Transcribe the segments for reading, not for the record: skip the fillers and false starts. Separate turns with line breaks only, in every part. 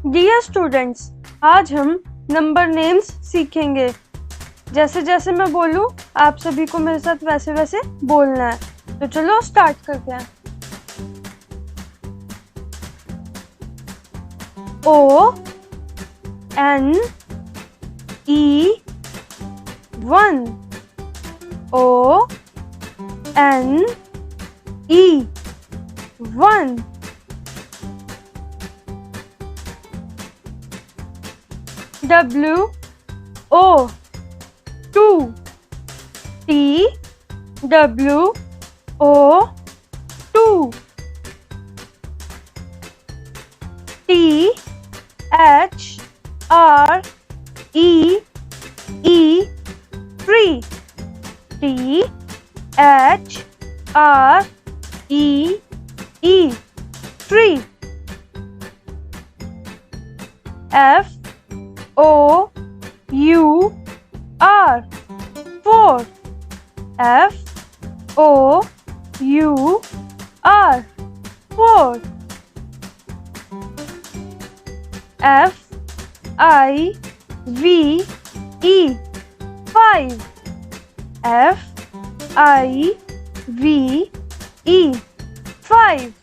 Dear students, आज हम number names सीखेंगे। जैसे जैसे मैं बोलूं आप सभी को मेरे साथ वैसे वैसे बोलना है। तो चलो स्टार्ट करते हैं। O N E 1 O N E 1 W O 2 T W O 2 T H R E E 3 T H R E E 3 F O U R 4 F O U R 4 F I V E 5 F I V E 5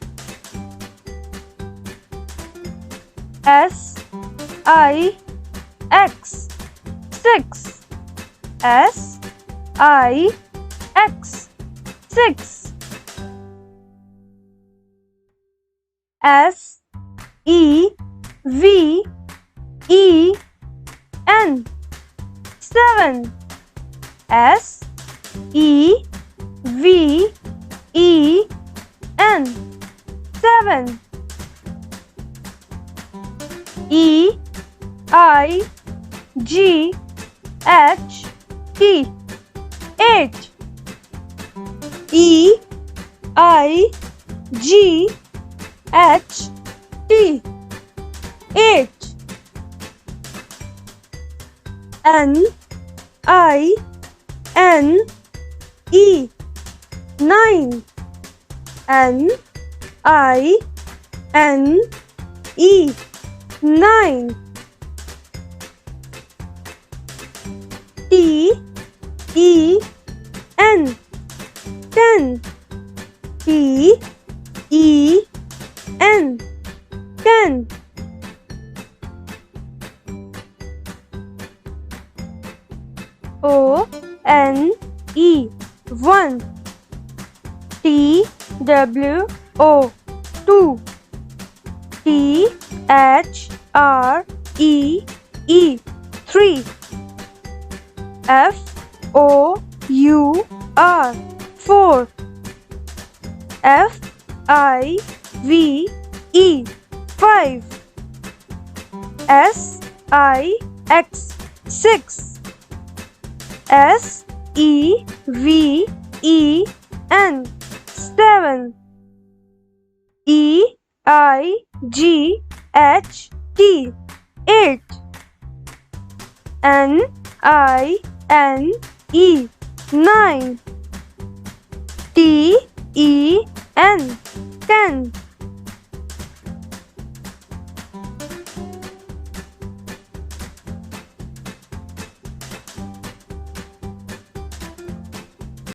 S I X 6 S I X 6 S E V E N 7 S E V E N 7 E I G H T 8 E I G H T 8 N I N E 9 N I N E 9 T E N 10 T E N 10 O N E 1 T W O 2 T H R E E 3 F O U R 4 F I V E 5 S I X 6 S E V E N 7 E I G H T 8 N I N E 9 T E N 10